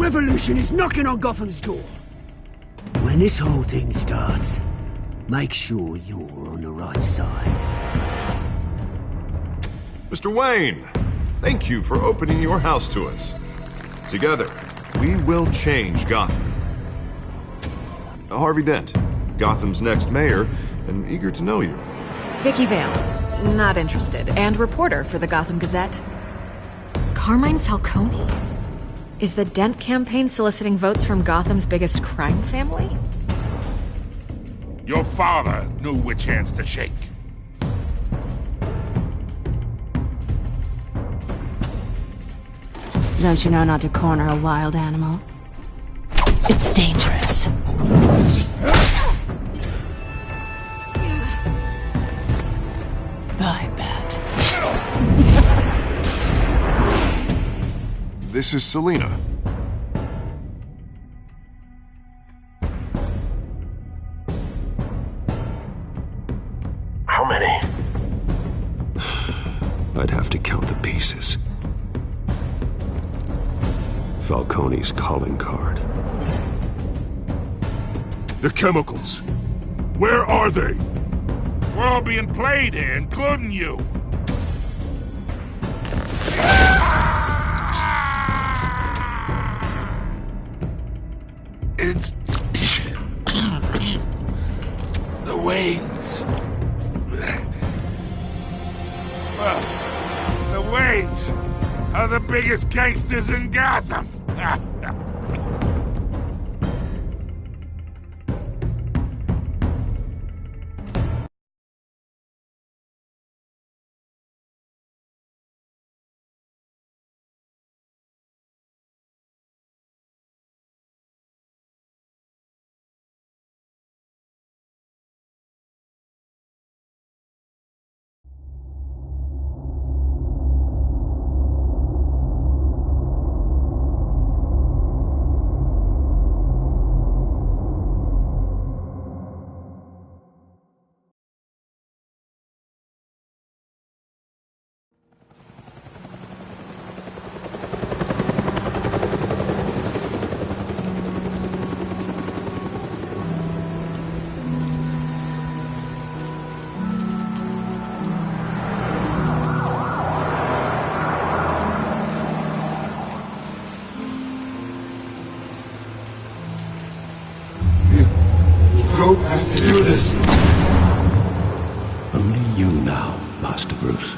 revolution is knocking on Gotham's door. When this whole thing starts, make sure you're on the right side. Mr. Wayne, thank you for opening your house to us. Together, we will change Gotham. Harvey Dent, Gotham's next mayor, and eager to know you. Vicky Vale, not interested, and reporter for the Gotham Gazette. Carmine Falcone? Is the Dent campaign soliciting votes from Gotham's biggest crime family? Your father knew which hands to shake. Don't you know not to corner a wild animal? It's dangerous. I bet. This is Selina. How many? I'd have to count the pieces. Falcone's calling card. The chemicals. Where are they? We're all being played here, including you. It's... the Waynes. The Waynes are the biggest gangsters in Gotham. Don't have to do this. Only you now, Master Bruce.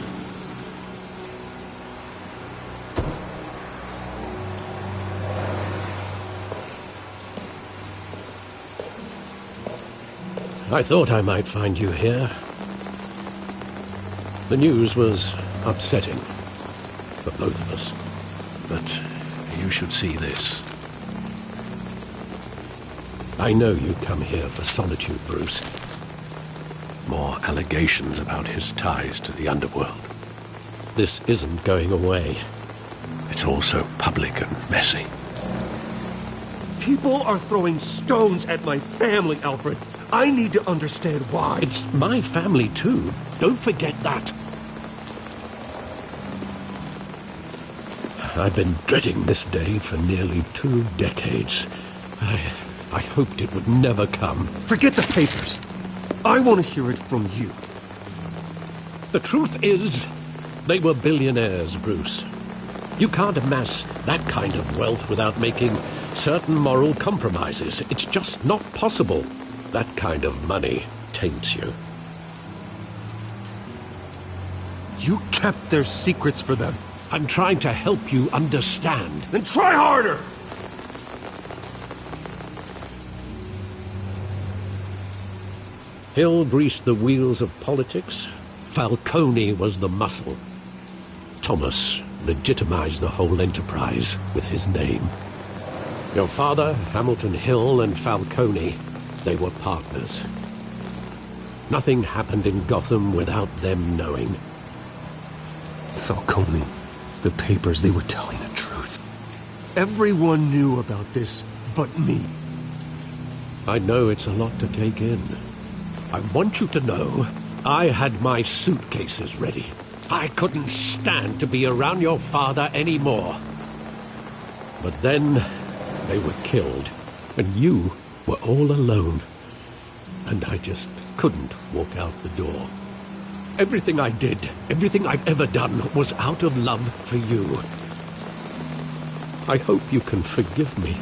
I thought I might find you here. The news was upsetting for both of us. But you should see this. I know you come here for solitude, Bruce. More allegations about his ties to the underworld. This isn't going away. It's all so public and messy. People are throwing stones at my family, Alfred. I need to understand why. It's my family, too. Don't forget that. I've been dreading this day for nearly 2 decades. I hoped it would never come. Forget the papers. I want to hear it from you. The truth is, they were billionaires, Bruce. You can't amass that kind of wealth without making certain moral compromises. It's just not possible. That kind of money taints you. You kept their secrets for them. I'm trying to help you understand. Then try harder! Hill greased the wheels of politics. Falcone was the muscle. Thomas legitimized the whole enterprise with his name. Your father, Hamilton Hill, and Falcone, they were partners. Nothing happened in Gotham without them knowing. Falcone, the papers, they were telling the truth. Everyone knew about this but me. I know it's a lot to take in. I want you to know I had my suitcases ready. I couldn't stand to be around your father anymore. But then They were killed, and you were all alone. And I just couldn't walk out the door. Everything I did, everything I've ever done, was out of love for you. I hope you can forgive me.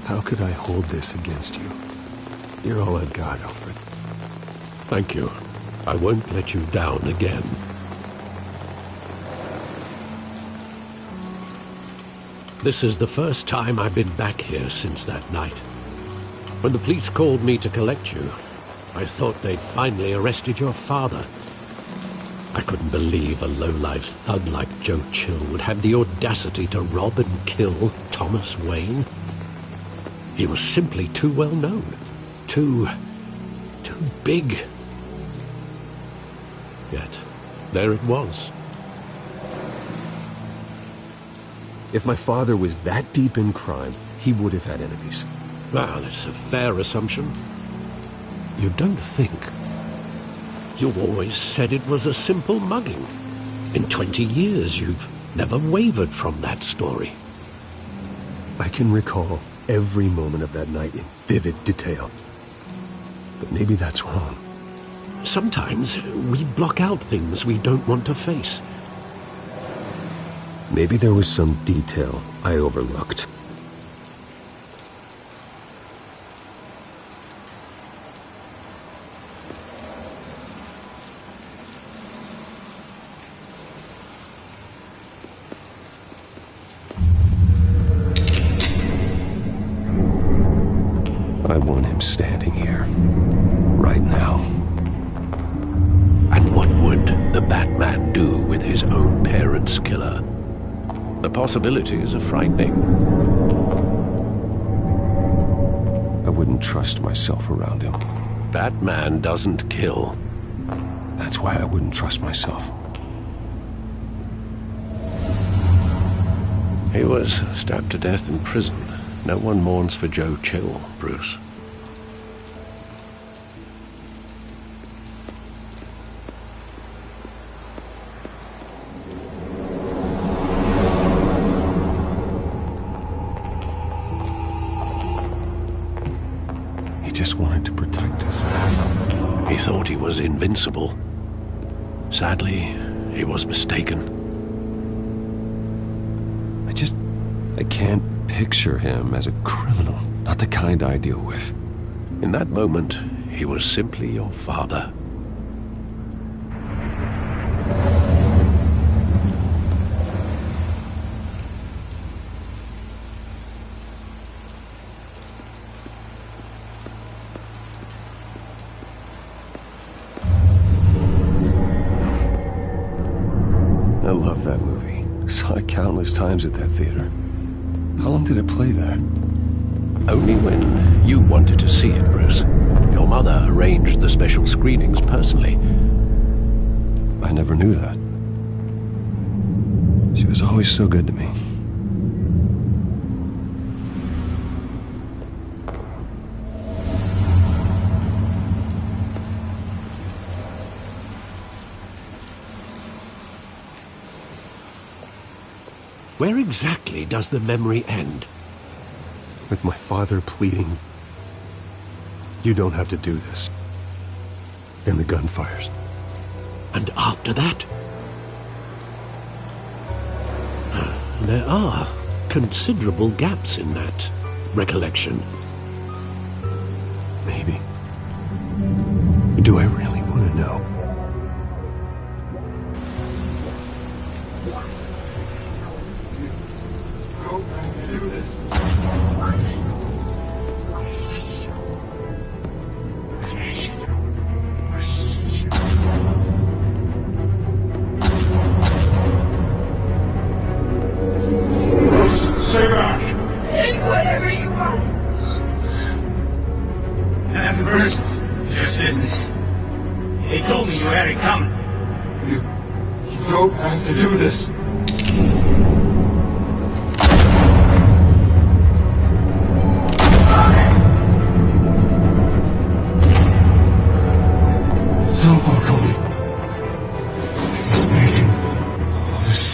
How could I hold this against you? You're all I've got, Alfred. Thank you. I won't let you down again. This is the first time I've been back here since that night. When the police called me to collect you, I thought they'd finally arrested your father. I couldn't believe a low-life thug like Joe Chill would have the audacity to rob and kill Thomas Wayne. He was simply too well known. Too big. Yet, there it was. If my father was that deep in crime, he would have had enemies. Well, it's a fair assumption. You don't think. You always said it was a simple mugging. In 20 years, you've never wavered from that story. I can recall every moment of that night in vivid detail. But maybe that's wrong. Sometimes we block out things we don't want to face. Maybe there was some detail I overlooked. I want him standing here, right now. And what would the Batman do with his own parents' killer? The possibilities are frightening. I wouldn't trust myself around him. Batman doesn't kill. That's why I wouldn't trust myself. He was stabbed to death in prison. No one mourns for Joe Chill, Bruce. He just wanted to protect us. He thought he was invincible. Sadly, he was mistaken. I can't picture him as a criminal, not the kind I deal with. In that moment, he was simply your father. I love that movie. Saw it countless times at that theater. How long did it play there? Only when you wanted to see it, Bruce. Your mother arranged the special screenings personally. I never knew that. She was always so good to me. Where exactly does the memory end? With my father pleading, "You don't have to do this." And the gunfires. And after that? There are considerable gaps in that recollection. Maybe. Do I really want to know? Stay back! Take whatever you want! Nothing personal, just business. They told me you had it coming. You don't have to do this. No, Falcone. He's making all this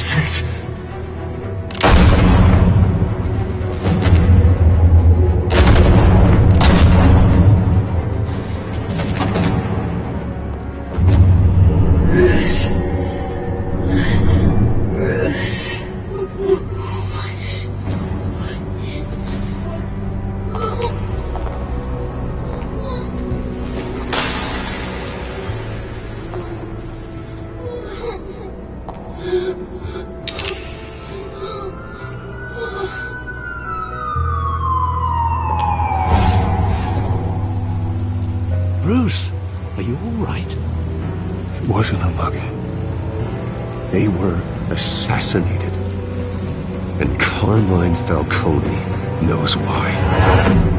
wasn't a mugging. They were assassinated. And Carmine Falcone knows why.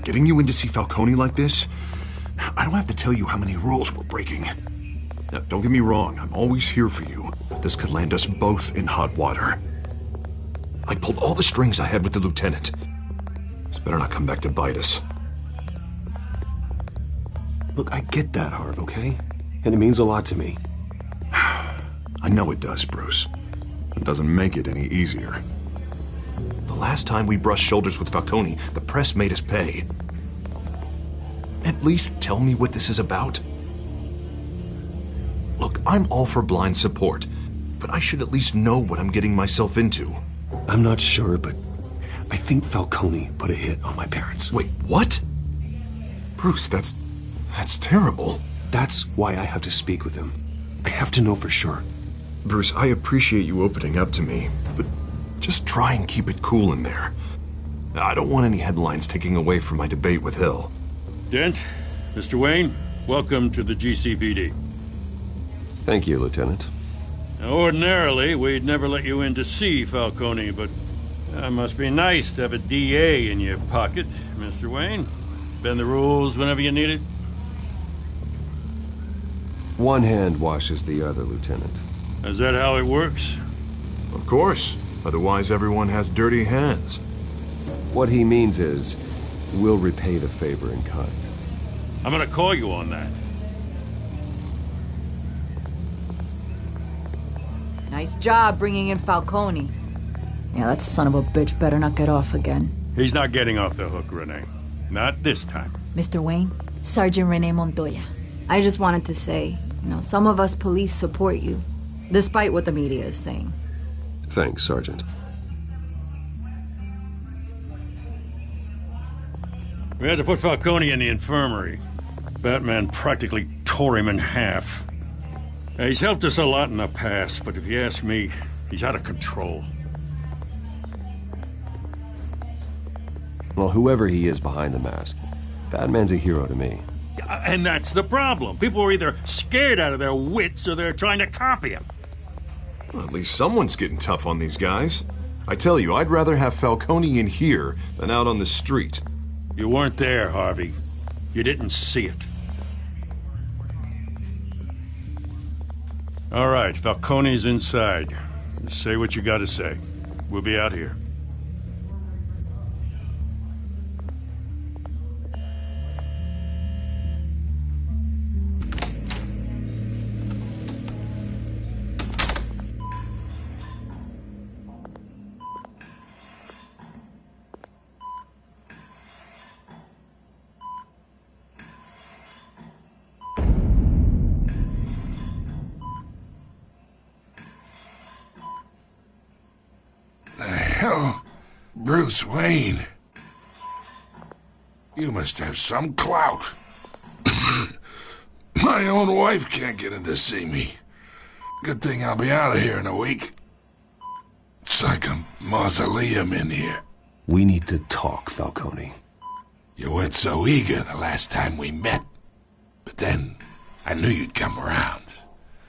Getting you in to see Falcone like this? I don't have to tell you how many rules we're breaking. Now, don't get me wrong, I'm always here for you, but this could land us both in hot water. I pulled all the strings I had with the lieutenant. This better not come back to bite us. Look, I get that, Harv, okay? And it means a lot to me. I know it does, Bruce. It doesn't make it any easier. The last time we brushed shoulders with Falcone, the press made us pay. At least tell me what this is about. Look, I'm all for blind support, but I should at least know what I'm getting myself into. I'm not sure, but I think Falcone put a hit on my parents. Wait, what? Bruce, that's terrible. That's why I have to speak with him. I have to know for sure. Bruce, I appreciate you opening up to me, but just try and keep it cool in there. I don't want any headlines taking away from my debate with Hill. Dent, Mr. Wayne, welcome to the GCPD. Thank you, Lieutenant. Now, ordinarily, we'd never let you in to see Falcone, but it must be nice to have a DA in your pocket, Mr. Wayne. Bend the rules whenever you need it. One hand washes the other, Lieutenant. Is that how it works? Of course. Otherwise, everyone has dirty hands. What he means is, we'll repay the favor in kind. I'm gonna call you on that. Nice job bringing in Falcone. Yeah, that son of a bitch better not get off again. He's not getting off the hook, Renee. Not this time. Mr. Wayne, Sergeant Renee Montoya. I just wanted to say, some of us police support you, despite what the media is saying. Thanks, Sergeant. We had to put Falcone in the infirmary. Batman practically tore him in half. He's helped us a lot in the past, but if you ask me, he's out of control. Well, whoever he is behind the mask, Batman's a hero to me. And that's the problem. People are either scared out of their wits or they're trying to copy him. Well, at least someone's getting tough on these guys. I tell you, I'd rather have Falcone in here than out on the street. You weren't there, Harvey. You didn't see it. All right, Falcone's inside. Say what you gotta say. We'll be out here. Bruce Wayne. You must have some clout. My own wife can't get in to see me. Good thing I'll be out of here in a week. It's like a mausoleum in here. We need to talk, Falcone. You weren't so eager the last time we met. But then, I knew you'd come around.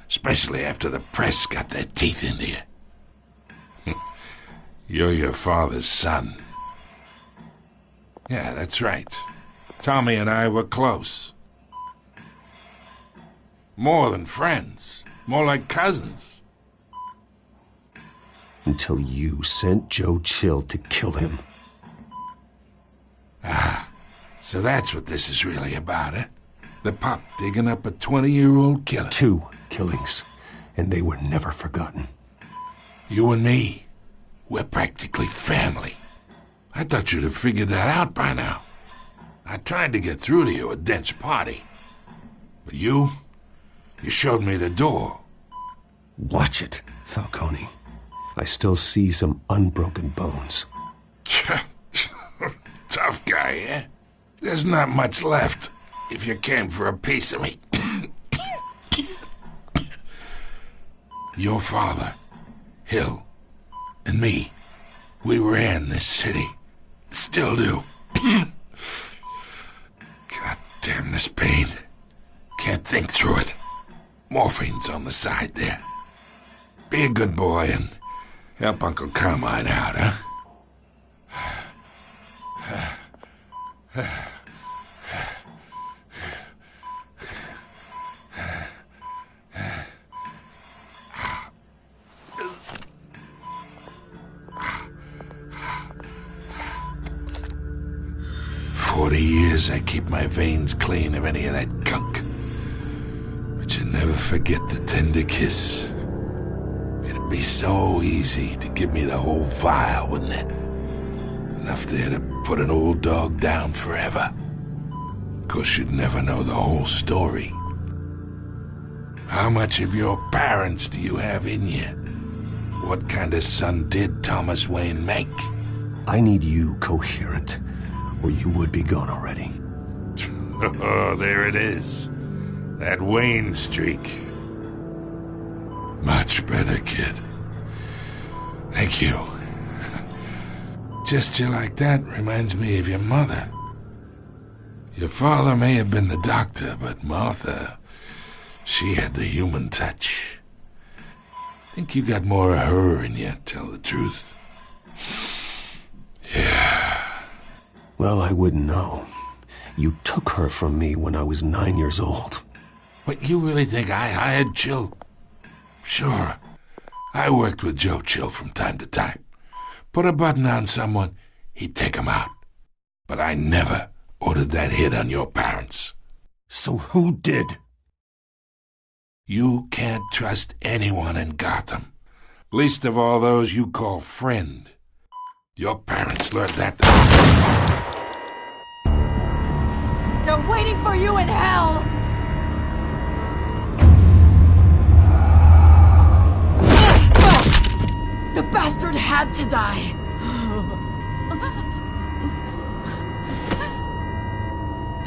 Especially after the press got their teeth into you. You're your father's son. Yeah, that's right. Tommy and I were close. More than friends. More like cousins. Until you sent Joe Chill to kill him. Ah, so that's what this is really about, eh? The pop digging up a 20-year-old killer. 2 killings, and they were never forgotten. You and me, we're practically family. I thought you'd have figured that out by now. I tried to get through to you at Dent's party. But you showed me the door. Watch it, Falcone. I still see some unbroken bones. Tough guy, eh? There's not much left if you came for a piece of me. Your father, Hill, and me, we ran this city. Still do. God damn this pain. Can't think through it. Morphine's on the side there. Be a good boy and help Uncle Carmine out, huh? 40 years I keep my veins clean of any of that gunk. But you never forget the tender kiss. It'd be so easy to give me the whole vial, wouldn't it? Enough there to put an old dog down forever. Of course, you'd never know the whole story. How much of your parents do you have in you? What kind of son did Thomas Wayne make? I need you coherent, or you would be gone already. Oh, there it is. That Wayne streak. Much better, kid. Thank you. Gesture like that reminds me of your mother. Your father may have been the doctor, but Martha, she had the human touch. Think you got more of her in you, tell the truth. Yeah. Well, I wouldn't know. You took her from me when I was 9 years old. What, you really think I hired Chill? Sure. I worked with Joe Chill from time to time. Put a button on someone, he'd take him out. But I never ordered that hit on your parents. So who did? You can't trust anyone in Gotham. Least of all those you call friend. Your parents learned that. They're waiting for you in hell! The bastard had to die!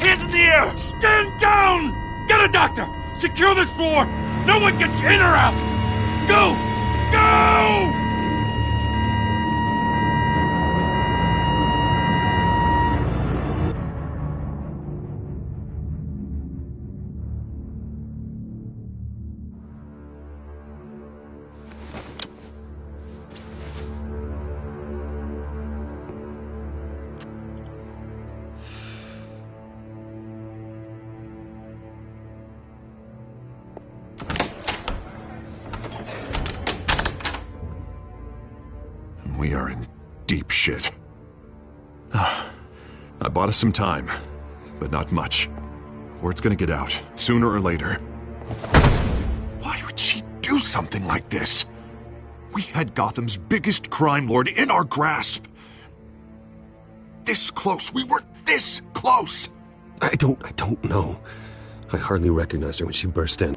Hands in the air! Stand down! Get a doctor! Secure this floor! No one gets in or out! Go! Go! We are in deep shit. I bought us some time, but not much. Word's gonna get out, sooner or later. Why would she do something like this? We had Gotham's biggest crime lord in our grasp. This close, we were this close! I don't know. I hardly recognized her when she burst in.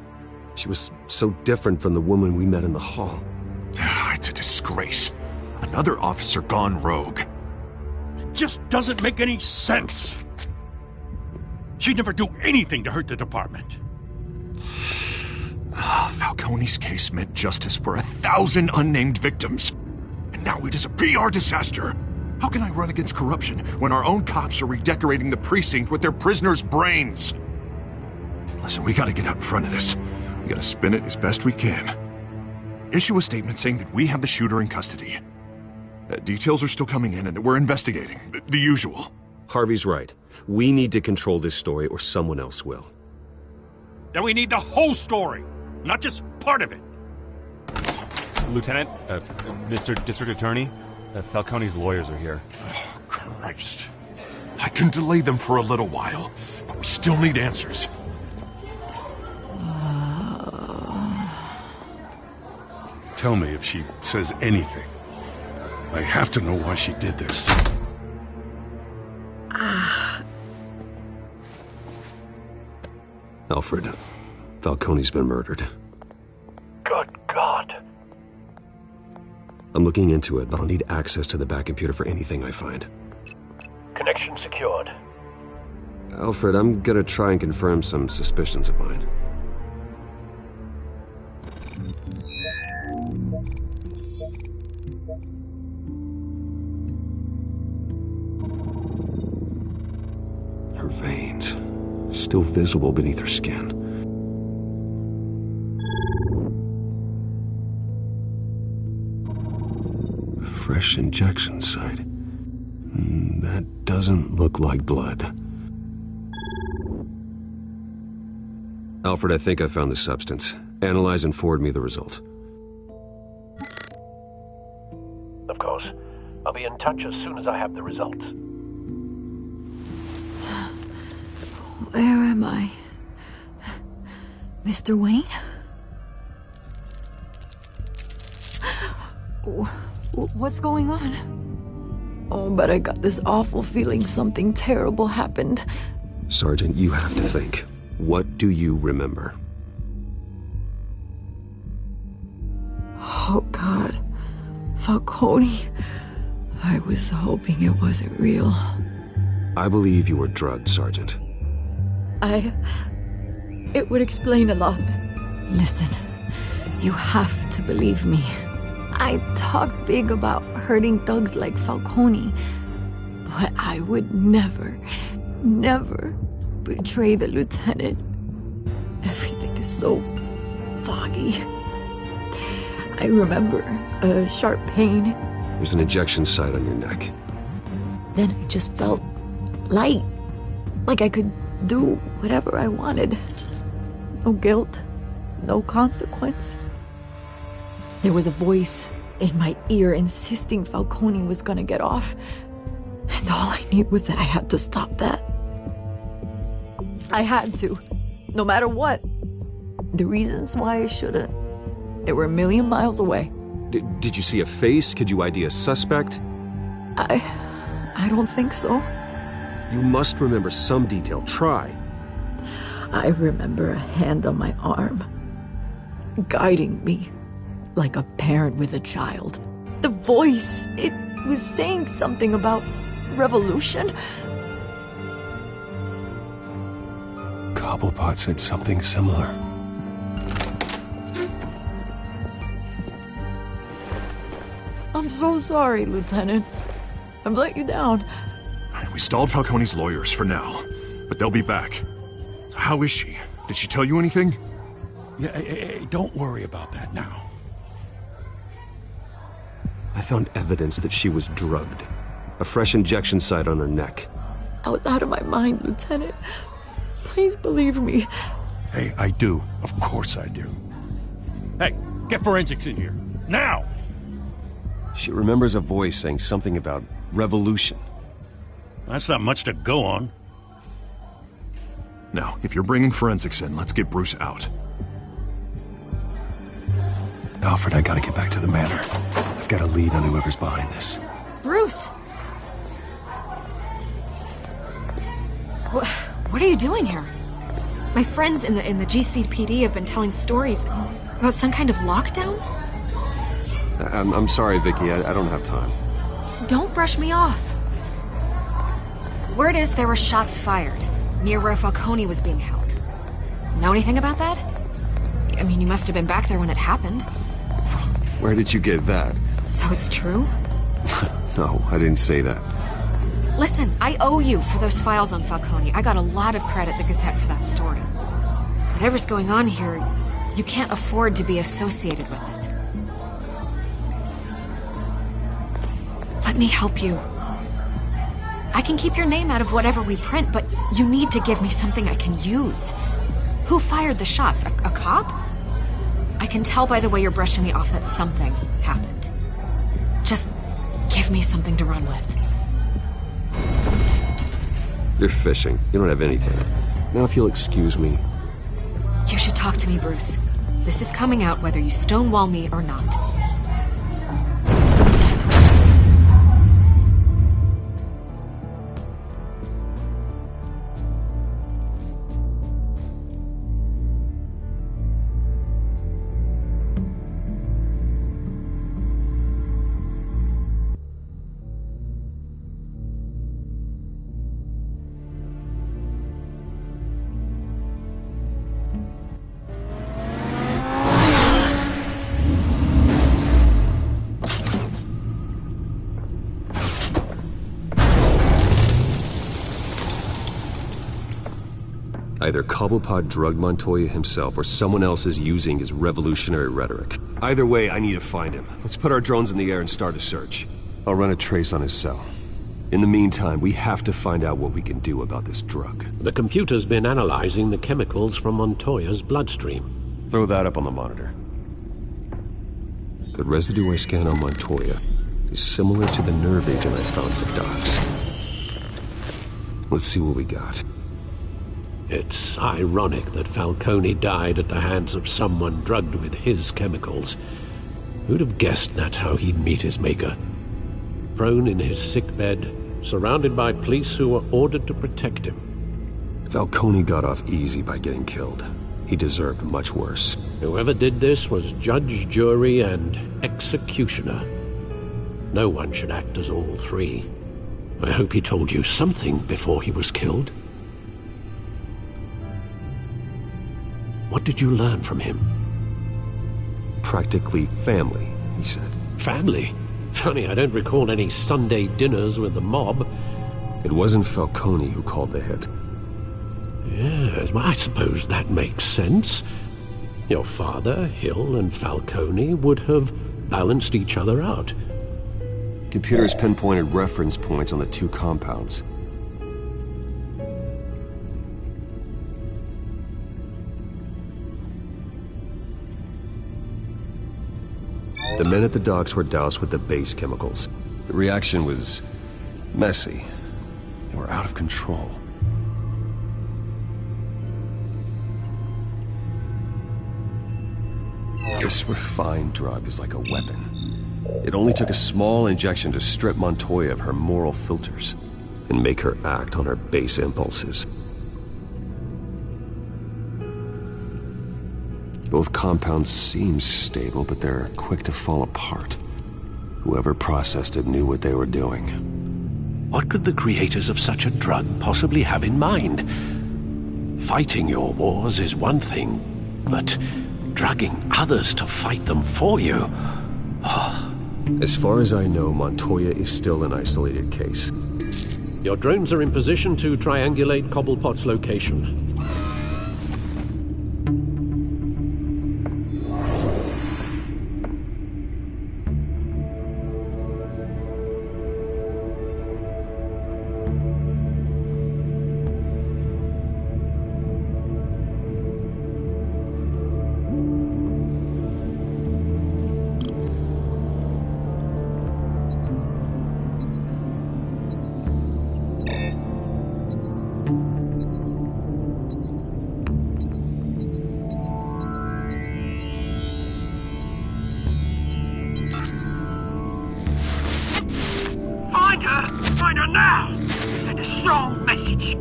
She was so different from the woman we met in the hall. It's a disgrace. Another officer gone rogue. It just doesn't make any sense. She'd never do anything to hurt the department. Falcone's case meant justice for 1,000 unnamed victims. And now it is a PR disaster. How can I run against corruption when our own cops are redecorating the precinct with their prisoners' brains? Listen, we gotta get out in front of this. We gotta spin it as best we can. Issue a statement saying that we have the shooter in custody. Details are still coming in and that we're investigating. The usual. Harvey's right. We need to control this story or someone else will. Then we need the whole story, not just part of it. Lieutenant, Mr. District Attorney, Falcone's lawyers are here. Oh, Christ. I can delay them for a little while, but we still need answers. tell me if she says anything. I have to know why she did this. Alfred, Falcone's been murdered. Good God. I'm looking into it, but I'll need access to the back computer for anything I find. Connection secured. Alfred, I'm gonna try and confirm some suspicions of mine. Her veins, still visible beneath her skin. Fresh injection site. That doesn't look like blood. Alfred, I think I found the substance. Analyze and forward me the result. Of course. I'll be in touch as soon as I have the results. Where am I? Mr. Wayne? What's going on? Oh, but I got this awful feeling something terrible happened. Sergeant, you have to think. What do you remember? Oh, God. Falcone. I was hoping it wasn't real. I believe you were drugged, Sergeant. It would explain a lot. Listen, you have to believe me. I talked big about hurting thugs like Falcone, but I would never betray the lieutenant. Everything is so foggy. I remember a sharp pain. There's an injection site on your neck. Then I just felt light, like I could do whatever I wanted. No guilt, no consequence. There was a voice in my ear insisting Falcone was gonna get off. And all I knew was that I had to stop that. I had to, no matter what. The reasons why I shouldn't, they were a million miles away. Did you see a face? Could you ID a suspect? I don't think so. You must remember some detail. Try. I remember a hand on my arm, guiding me like a parent with a child. The voice, it was saying something about revolution. Cobblepot said something similar. I'm so sorry, Lieutenant. I've let you down. We stalled Falcone's lawyers for now, but they'll be back. So how is she? Did she tell you anything? Yeah, hey, don't worry about that now. I found evidence that she was drugged. A fresh injection site on her neck. I was out of my mind, Lieutenant. Please believe me. Hey, I do. Of course I do. Hey, get forensics in here. Now! She remembers a voice saying something about revolution. That's not much to go on. Now, if you're bringing forensics in, let's get Bruce out. Alfred, I gotta get back to the manor. I've got a lead on whoever's behind this. Bruce! What are you doing here? My friends in the GCPD have been telling stories about some kind of lockdown? I'm sorry, Vicky. I don't have time. Don't brush me off. Word is there were shots fired near where Falcone was being held. Know anything about that? I mean, you must have been back there when it happened. Where did you get that? So it's true? No, I didn't say that. Listen, I owe you for those files on Falcone. I got a lot of credit at the Gazette for that story. Whatever's going on here, you can't afford to be associated with it. Let me help you. I can keep your name out of whatever we print, but you need to give me something I can use. Who fired the shots? A cop? I can tell by the way you're brushing me off that something happened. Just give me something to run with. You're fishing. You don't have anything. Now if you'll excuse me. You should talk to me, Bruce. This is coming out whether you stonewall me or not. Either Cobblepot drugged Montoya himself, or someone else is using his revolutionary rhetoric. Either way, I need to find him. Let's put our drones in the air and start a search. I'll run a trace on his cell. In the meantime, we have to find out what we can do about this drug. The computer's been analyzing the chemicals from Montoya's bloodstream. Throw that up on the monitor. The residue I scan on Montoya is similar to the nerve agent I found for Docs. Let's see what we got. It's ironic that Falcone died at the hands of someone drugged with his chemicals. Who'd have guessed that's how he'd meet his maker? Prone in his sickbed, surrounded by police who were ordered to protect him. Falcone got off easy by getting killed. He deserved much worse. Whoever did this was judge, jury, and executioner. No one should act as all three. I hope he told you something before he was killed. What did you learn from him? Practically family, he said. Family? Funny, I don't recall any Sunday dinners with the mob. It wasn't Falcone who called the hit. Yes, well, I suppose that makes sense. Your father, Hill, and Falcone would have balanced each other out. Computers pinpointed reference points on the two compounds. The men at the docks were doused with the base chemicals. The reaction was messy. They were out of control. This refined drug is like a weapon. It only took a small injection to strip Montoya of her moral filters and make her act on her base impulses. Both compounds seem stable, but they're quick to fall apart. Whoever processed it knew what they were doing. What could the creators of such a drug possibly have in mind? Fighting your wars is one thing, but drugging others to fight them for you? Oh. As far as I know, Montoya is still an isolated case. Your drones are in position to triangulate Cobblepot's location. Find her now! Send a strong message.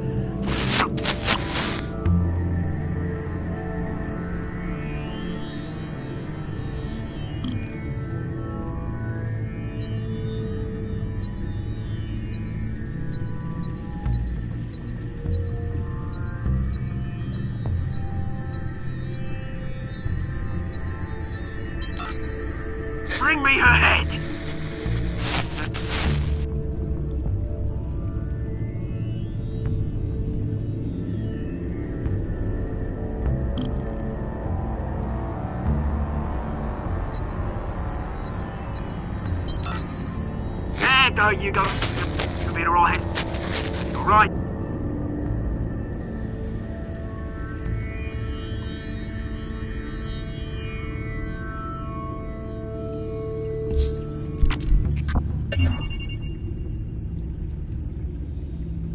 Bring me her head! There you go. You'll be alright. Alright.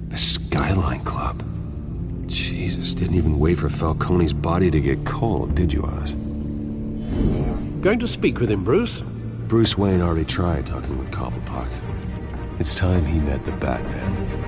The Skyline Club. Jesus, didn't even wait for Falcone's body to get cold, did you, Oz? Going to speak with him, Bruce? Bruce Wayne already tried talking with Cobblepot. It's time he met the Batman.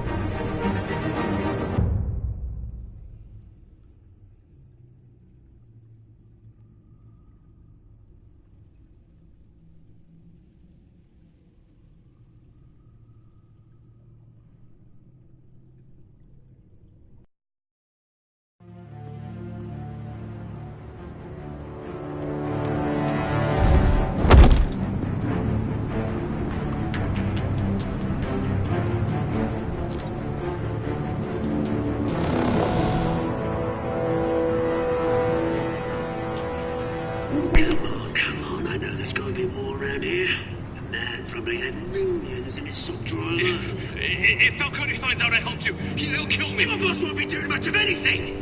Come on, I know there's gotta be more around here. The man probably had millions in his sub drawer. If Falcone finds out I helped you, he'll kill me. My boss won't be doing much of anything!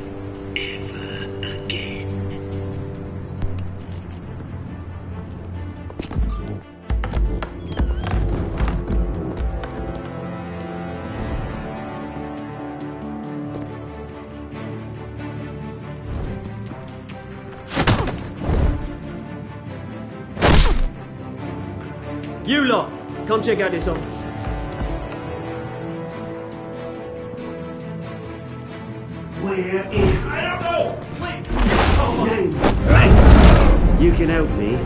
Ever again. You lot, come check out this office. Where is... I don't know! Please! Names? Right. You can help me.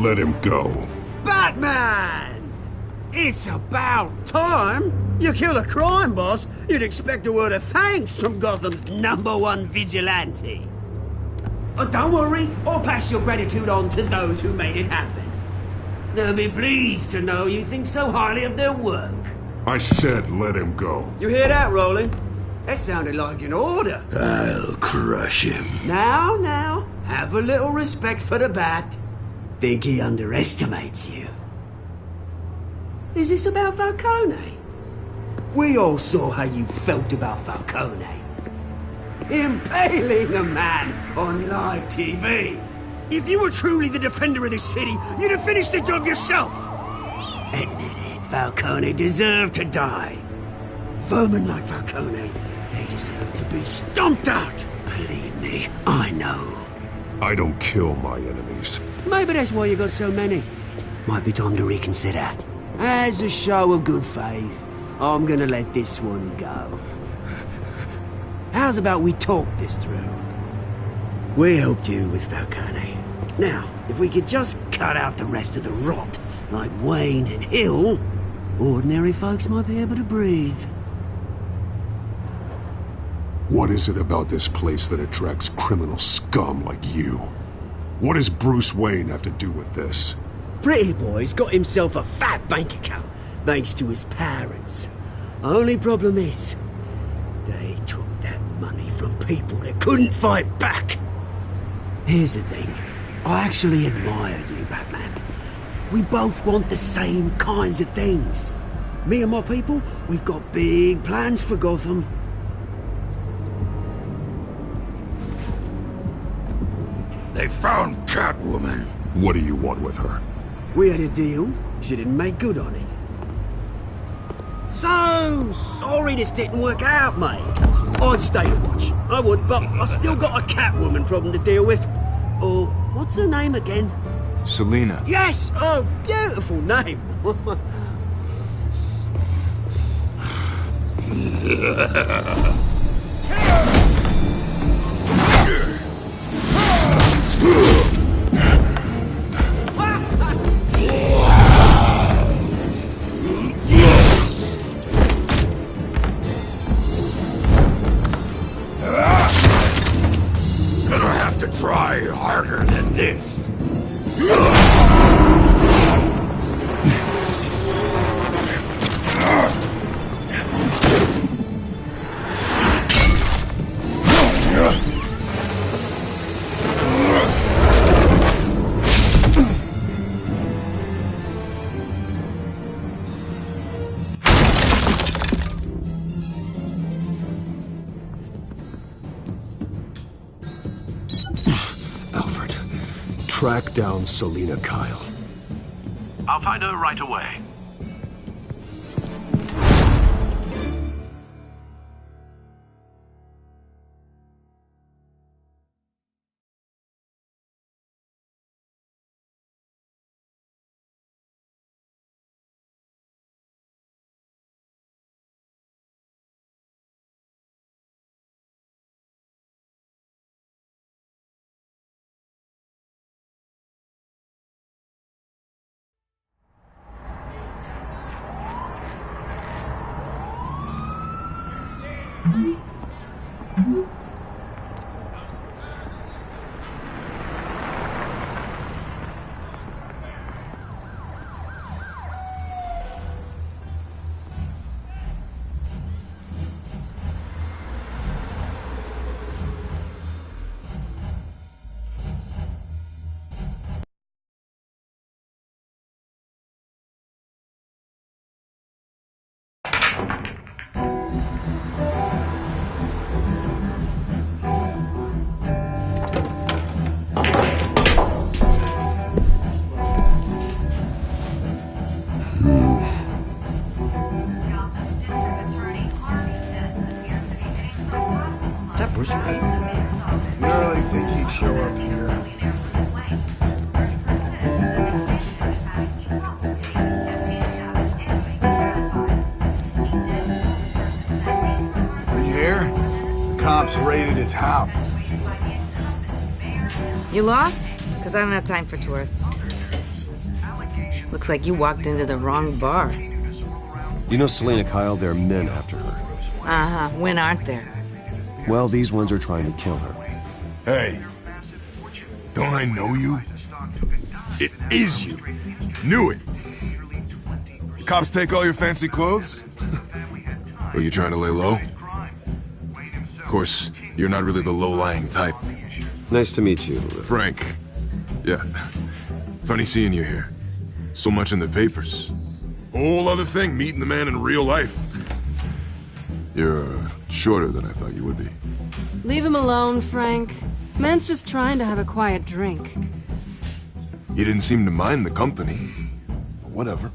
Let him go. Batman! It's about time. You kill a crime boss, you'd expect a word of thanks from Gotham's #1 vigilante. Oh, don't worry, I'll pass your gratitude on to those who made it happen. They'll be pleased to know you think so highly of their work. I said let him go. You hear that, Roland? That sounded like an order. I'll crush him. Now, have a little respect for the Bat. Think he underestimates you. Is this about Falcone? We all saw how you felt about Falcone. Impaling a man on live TV. If you were truly the defender of this city, you'd have finished the job yourself. Admit it, Falcone deserved to die. Vermin like Falcone, they deserve to be stomped out. Believe me, I know. I don't kill my enemies. Maybe that's why you got so many. Might be time to reconsider. As a show of good faith, I'm gonna let this one go. How's about we talk this through? We helped you with Falcone. Now, if we could just cut out the rest of the rot, like Wayne and Hill, ordinary folks might be able to breathe. What is it about this place that attracts criminal scum like you? What does Bruce Wayne have to do with this? Pretty Boy's got himself a fat bank account, thanks to his parents. Only problem is, they took that money from people that couldn't fight back. Here's the thing. I actually admire you, Batman. We both want the same kinds of things. Me and my people, we've got big plans for Gotham. They found Catwoman. What do you want with her? We had a deal. She didn't make good on it. So sorry this didn't work out, mate. I'd stay to watch. I would, but I still got a Catwoman problem to deal with. Oh, what's her name again? Selina. Yes! Oh, beautiful name. Gonna have to try harder than this. Alfred, track down Selina Kyle. I'll find her right away. You hear? The cops raided his house. You lost? Because I don't have time for tourists. Looks like you walked into the wrong bar. You know Selena Kyle? There are men after her. Uh-huh. When aren't there? Well, these ones are trying to kill her. Hey, don't I know you? It is you. Knew it. Cops take all your fancy clothes? Are you trying to lay low? Of course, you're not really the low-lying type. Nice to meet you. Frank. Yeah. Funny seeing you here. So much in the papers. Whole other thing, meeting the man in real life. You're shorter than I thought you would be. Leave him alone, Frank. Man's just trying to have a quiet drink. You didn't seem to mind the company. But whatever.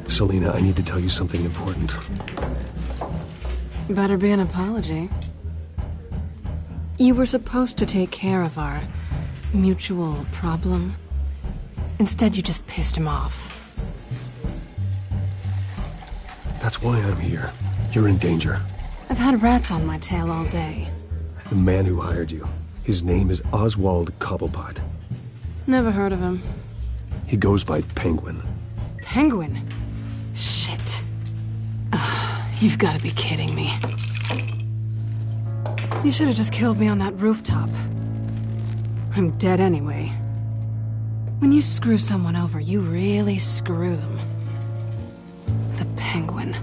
Selena, I need to tell you something important. Better be an apology. You were supposed to take care of our mutual problem. Instead, you just pissed him off. That's why I'm here. You're in danger. I've had rats on my tail all day. The man who hired you. His name is Oswald Cobblepot. Never heard of him. He goes by Penguin. Penguin? Shit. Ugh, you've got to be kidding me. You should have just killed me on that rooftop. I'm dead anyway. When you screw someone over, you really screw them. The Penguin.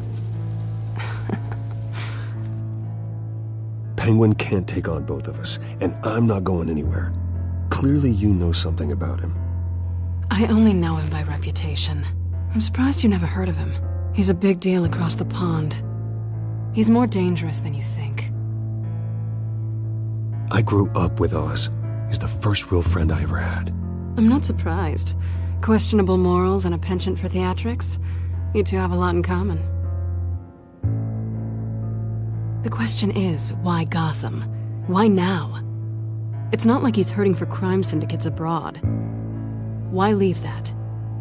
Penguin can't take on both of us, and I'm not going anywhere. Clearly you know something about him. I only know him by reputation. I'm surprised you never heard of him. He's a big deal across the pond. He's more dangerous than you think. I grew up with Oz. He's the first real friend I ever had. I'm not surprised. Questionable morals and a penchant for theatrics. You two have a lot in common. The question is, why Gotham? Why now? It's not like he's hurting for crime syndicates abroad. Why leave that?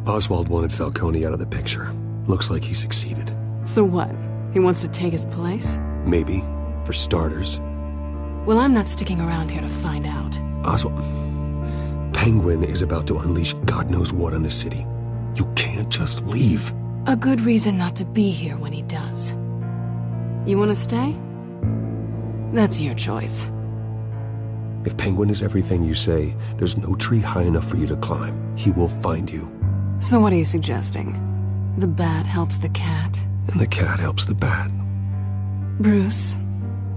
Oswald wanted Falcone out of the picture. Looks like he succeeded. So what? He wants to take his place? Maybe. For starters. Well, I'm not sticking around here to find out. Oswald... Penguin is about to unleash God knows what on the city. You can't just leave. A good reason not to be here when he does. You want to stay? That's your choice. If Penguin is everything you say, there's no tree high enough for you to climb. He will find you. So what are you suggesting? The bat helps the cat? And the cat helps the bat. Bruce,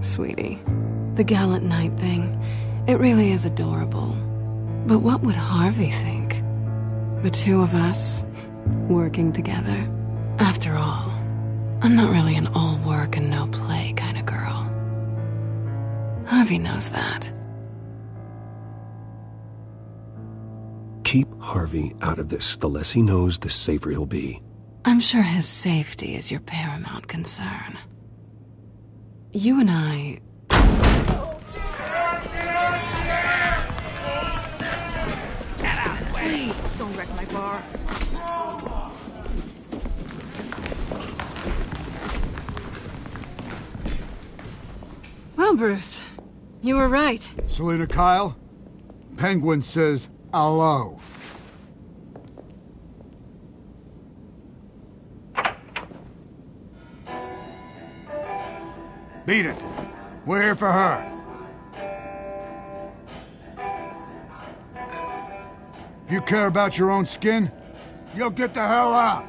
sweetie, the gallant knight thing, it really is adorable. But what would Harvey think? The two of us, working together? After all, I'm not really an all work and no play kind of girl. Harvey knows that. Keep Harvey out of this. The less he knows, the safer he'll be. I'm sure his safety is your paramount concern. You and I... Please, don't wreck my bar. Well, Bruce, you were right. Selena Kyle, Penguin says hello. Beat it. We're here for her. If you care about your own skin, you'll get the hell out.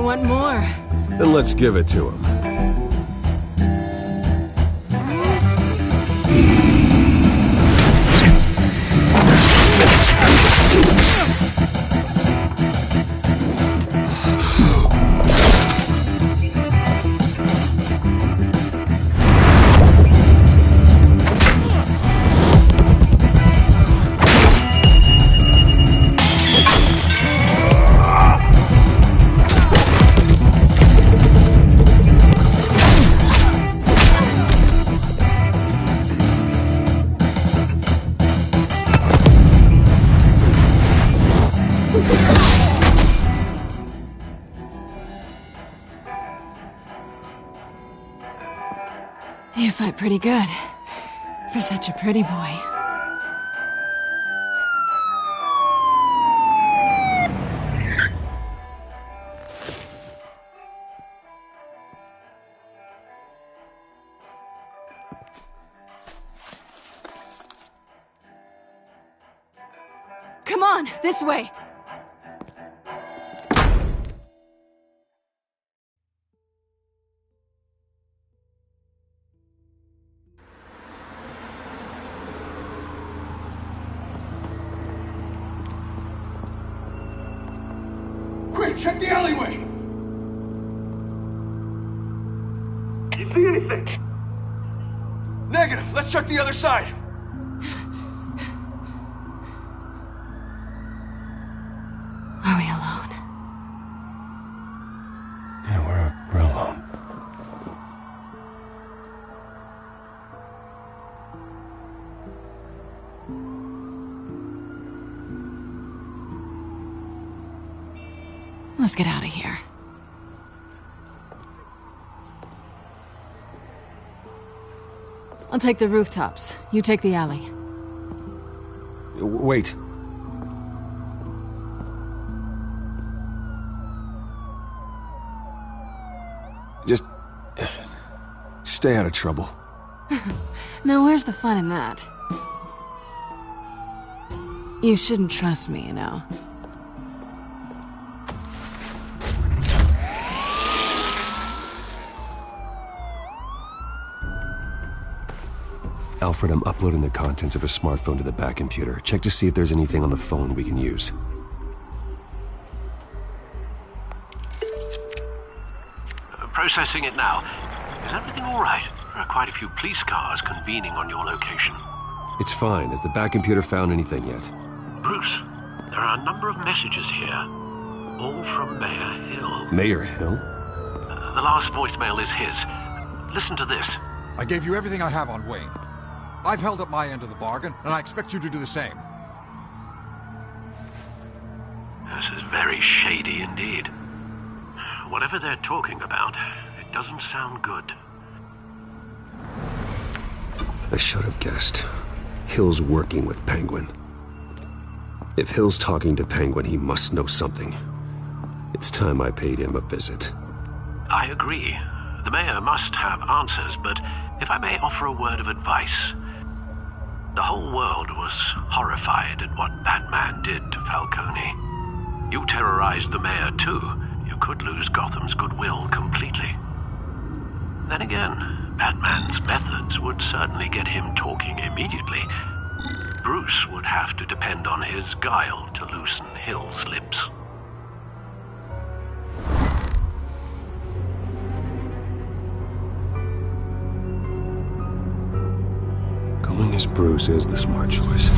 want more. Then let's give it to him. You fight pretty good. For such a pretty boy. Come on, this way! Quick, check the alleyway! You see anything? Negative. Let's check the other side. Are we alone? Yeah, we're alone. Let's get out of here. I'll take the rooftops. You take the alley. Wait. Just stay out of trouble. Now, where's the fun in that? You shouldn't trust me, you know. Alfred, I'm uploading the contents of a smartphone to the back computer. Check to see if there's anything on the phone we can use. Processing it now. Is everything all right? There are quite a few police cars convening on your location. It's fine. Has the back computer found anything yet? Bruce, there are a number of messages here. All from Mayor Hill. Mayor Hill? The last voicemail is his. Listen to this. I gave you everything I have on Wayne. I've held up my end of the bargain, and I expect you to do the same. This is very shady indeed. Whatever they're talking about, it doesn't sound good. I should have guessed. Hill's working with Penguin. If Hill's talking to Penguin, he must know something. It's time I paid him a visit. I agree. The mayor must have answers, but if I may offer a word of advice. The whole world was horrified at what Batman did to Falcone. You terrorized the mayor too. You could lose Gotham's goodwill completely. Then again, Batman's methods would certainly get him talking immediately. Bruce would have to depend on his guile to loosen Hill's lips. Going as Bruce is the smart choice.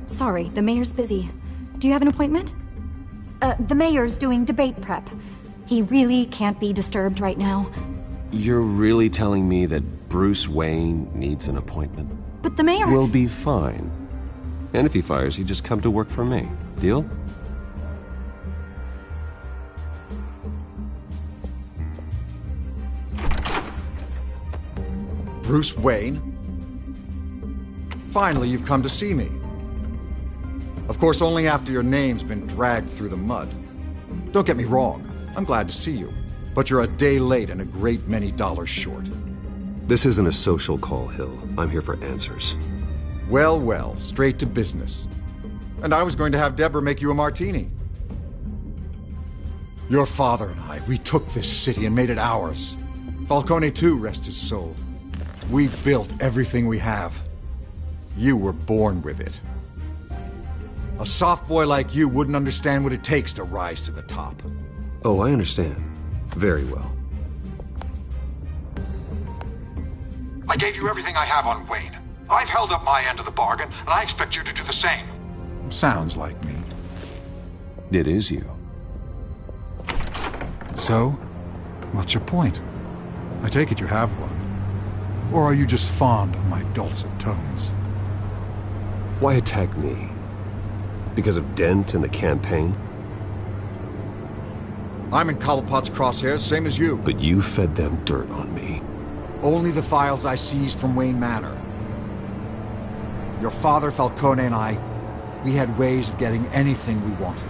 Sorry, the mayor's busy. Do you have an appointment? The mayor's doing debate prep. He really can't be disturbed right now. You're really telling me that Bruce Wayne needs an appointment? But the mayor... Will be fine. And if he fires you, just come to work for me. Deal? Bruce Wayne? Finally, you've come to see me. Of course, only after your name's been dragged through the mud. Don't get me wrong, I'm glad to see you. But you're a day late and a great many dollars short. This isn't a social call, Hill. I'm here for answers. Well, well, straight to business. And I was going to have Deborah make you a martini. Your father and I, we took this city and made it ours. Falcone too, rest his soul. We built everything we have. You were born with it. A soft boy like you wouldn't understand what it takes to rise to the top. Oh, I understand. Very well. I gave you everything I have on Wayne. I've held up my end of the bargain, and I expect you to do the same. Sounds like me. It is you. So, what's your point? I take it you have one. Or are you just fond of my dulcet tones? Why attack me? Because of Dent and the campaign? I'm in Cobblepot's crosshairs, same as you. But you fed them dirt on me. Only the files I seized from Wayne Manor. Your father, Falcone, and I, we had ways of getting anything we wanted.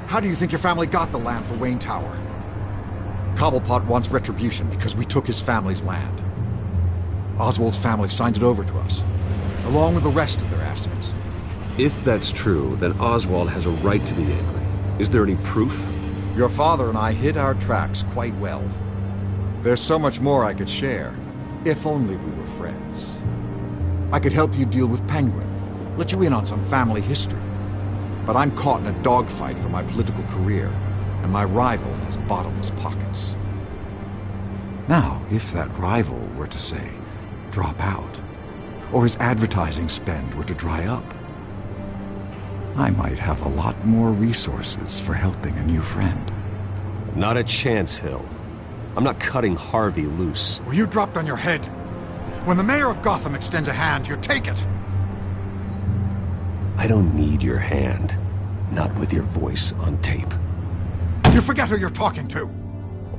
How do you think your family got the land for Wayne Tower? Cobblepot wants retribution because we took his family's land. Oswald's family signed it over to us, along with the rest of their assets. If that's true, then Oswald has a right to be angry. Is there any proof? Your father and I hid our tracks quite well. There's so much more I could share, if only we were friends. I could help you deal with Penguin, let you in on some family history. But I'm caught in a dogfight for my political career, and my rival has bottomless pockets. Now, if that rival were to say, drop out, or his advertising spend were to dry up, I might have a lot more resources for helping a new friend. Not a chance, Hill. I'm not cutting Harvey loose. Were you dropped on your head? When the mayor of Gotham extends a hand, you take it! I don't need your hand. Not with your voice on tape. You forget who you're talking to!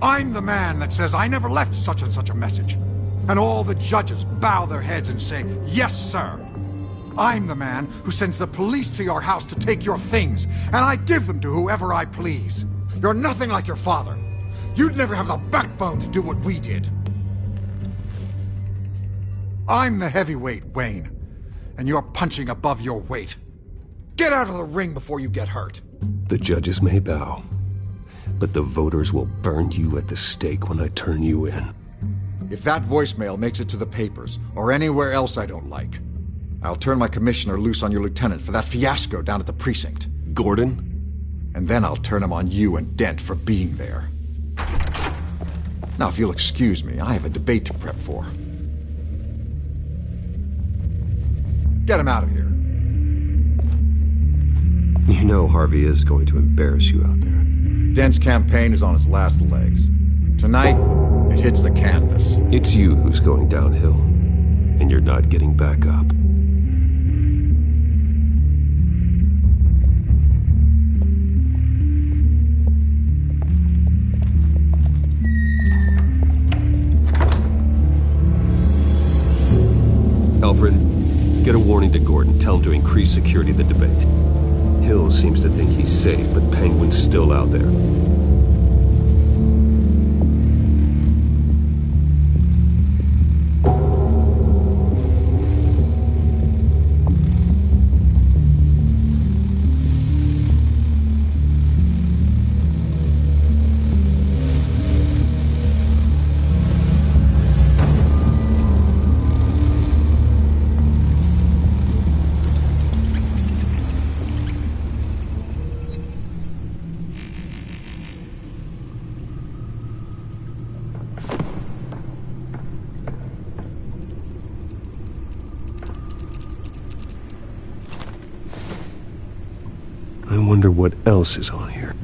I'm the man that says I never left such and such a message. And all the judges bow their heads and say, yes, sir. I'm the man who sends the police to your house to take your things, and I give them to whoever I please. You're nothing like your father. You'd never have the backbone to do what we did. I'm the heavyweight, Wayne, and you're punching above your weight. Get out of the ring before you get hurt. The judges may bow, but the voters will burn you at the stake when I turn you in. If that voicemail makes it to the papers, or anywhere else I don't like, I'll turn my commissioner loose on your lieutenant for that fiasco down at the precinct. Gordon? And then I'll turn him on you and Dent for being there. Now, if you'll excuse me, I have a debate to prep for. Get him out of here. You know Harvey is going to embarrass you out there. Dent's campaign is on its last legs. Tonight, it hits the canvas. It's you who's going downhill, and you're not getting back up. Alfred, get a warning to Gordon. Tell him to increase security of the debate. Hill seems to think he's safe, but Penguin's still out there. I wonder what else is on here.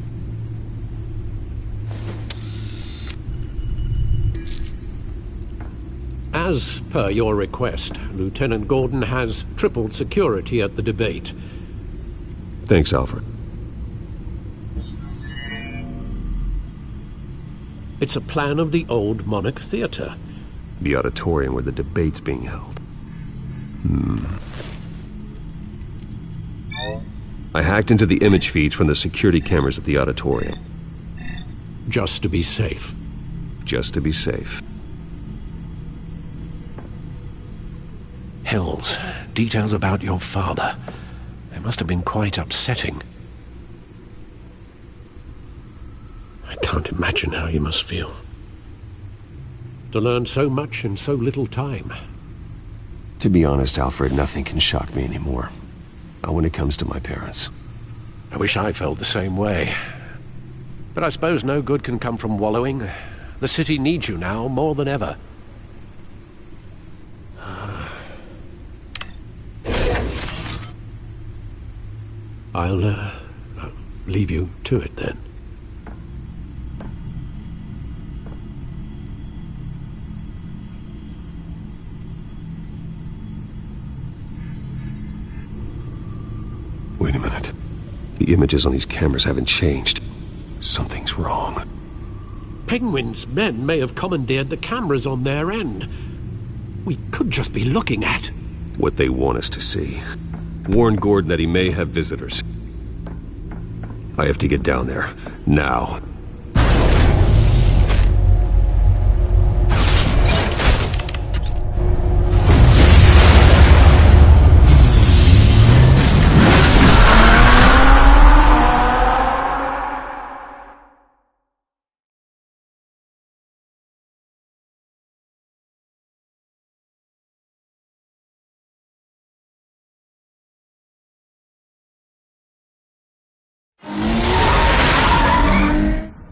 As per your request, Lieutenant Gordon has tripled security at the debate. Thanks, Alfred. It's a plan of the old Monarch Theatre. The auditorium where the debate's being held. I hacked into the image feeds from the security cameras at the auditorium. Just to be safe. Just to be safe. Hells, details about your father. They must have been quite upsetting. I can't imagine how you must feel. To learn so much in so little time. To be honest, Alfred, nothing can shock me anymore. Not when it comes to my parents. I wish I felt the same way. But I suppose no good can come from wallowing. The city needs you now more than ever. I'll leave you to it then. Wait a minute. The images on these cameras haven't changed. Something's wrong. Penguin's men may have commandeered the cameras on their end. We could just be looking at what they want us to see. Warn Gordon that he may have visitors. I have to get down there. Now.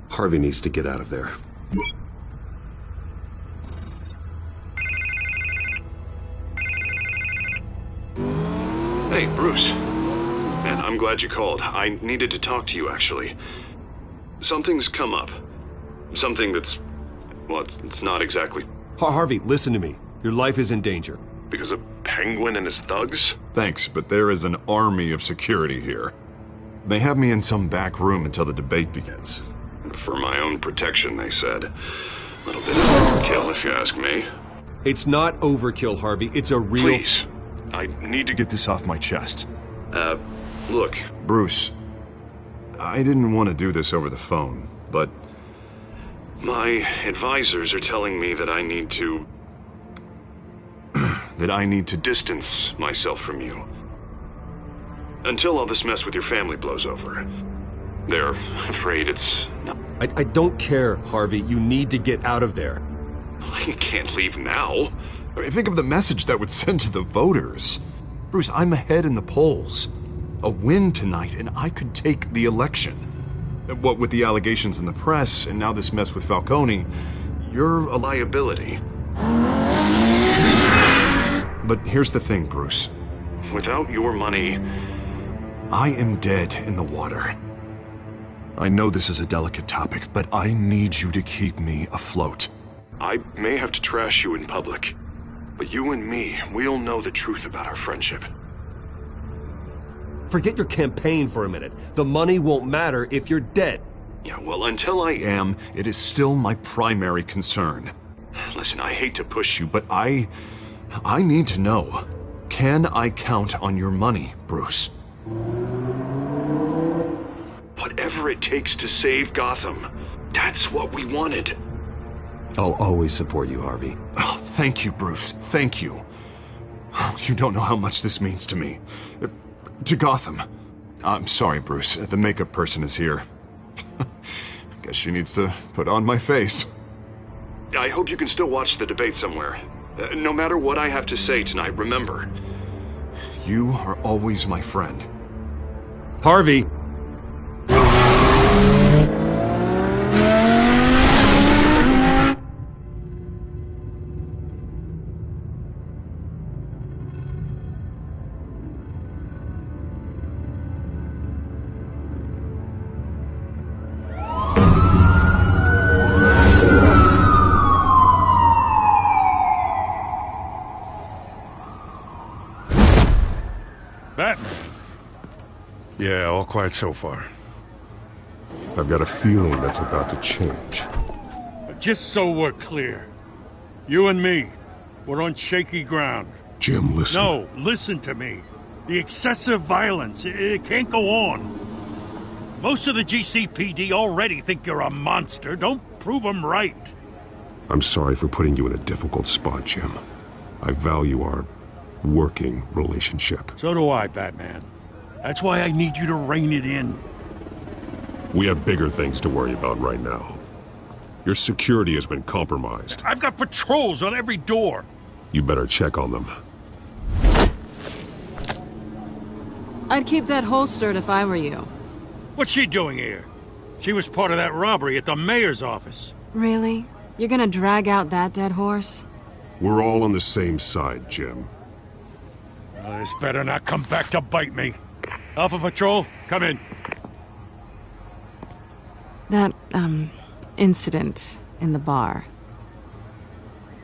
Harvey needs to get out of there. Hey, Bruce. Man, I'm glad you called. I needed to talk to you, actually. Something's come up. Something that's... well, it's not exactly... Harvey, listen to me. Your life is in danger. Because of Penguin and his thugs? Thanks, but there is an army of security here. They have me in some back room until the debate begins. For my own protection, they said. A little bit of overkill, if you ask me. It's not overkill, Harvey. It's a real... Please. I need to get this off my chest. Look. Bruce, I didn't want to do this over the phone, but... my advisors are telling me that I need to... that I need to distance myself from you. Until all this mess with your family blows over. They're afraid it's... I don't care, Harvey. You need to get out of there. I can't leave now. I mean, think of the message that would send to the voters. Bruce, I'm ahead in the polls. A win tonight, and I could take the election. What with the allegations in the press, and now this mess with Falcone, you're a liability. But here's the thing, Bruce. Without your money, I am dead in the water. I know this is a delicate topic, but I need you to keep me afloat. I may have to trash you in public, but you and me, we'll know the truth about our friendship. Forget your campaign for a minute. The money won't matter if you're dead. Yeah, well, until I am, it is still my primary concern. Listen, I hate to push you, but I need to know. Can I count on your money, Bruce? Whatever it takes to save Gotham, that's what we wanted. I'll always support you, Harvey. Oh, thank you, Bruce. Thank you. You don't know how much this means to me. To Gotham. I'm sorry, Bruce. The makeup person is here. Guess she needs to put on my face. I hope you can still watch the debate somewhere. No matter what I have to say tonight, remember, you are always my friend. Harvey! Yeah, all quiet so far. I've got a feeling that's about to change. Just so we're clear, you and me, we're on shaky ground. Jim, listen. No, listen to me. The excessive violence, it can't go on. Most of the GCPD already think you're a monster. Don't prove them right. I'm sorry for putting you in a difficult spot, Jim. I value our working relationship. So do I, Batman. That's why I need you to rein it in. We have bigger things to worry about right now. Your security has been compromised. I've got patrols on every door. You better check on them. I'd keep that holstered if I were you. What's she doing here? She was part of that robbery at the mayor's office. Really? You're gonna drag out that dead horse? We're all on the same side, Jim. This better not come back to bite me. Alpha Patrol, come in. That, incident in the bar.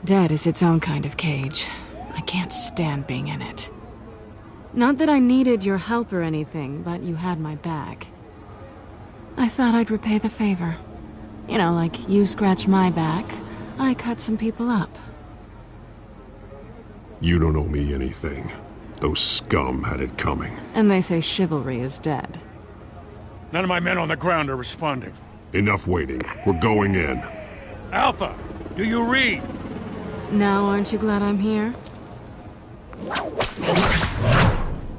Dead is its own kind of cage. I can't stand being in it. Not that I needed your help or anything, but you had my back. I thought I'd repay the favor. You know, like you scratch my back, I cut some people up. You don't owe me anything. Those scum had it coming. And they say chivalry is dead. None of my men on the ground are responding. Enough waiting. We're going in. Alpha, do you read? Now aren't you glad I'm here?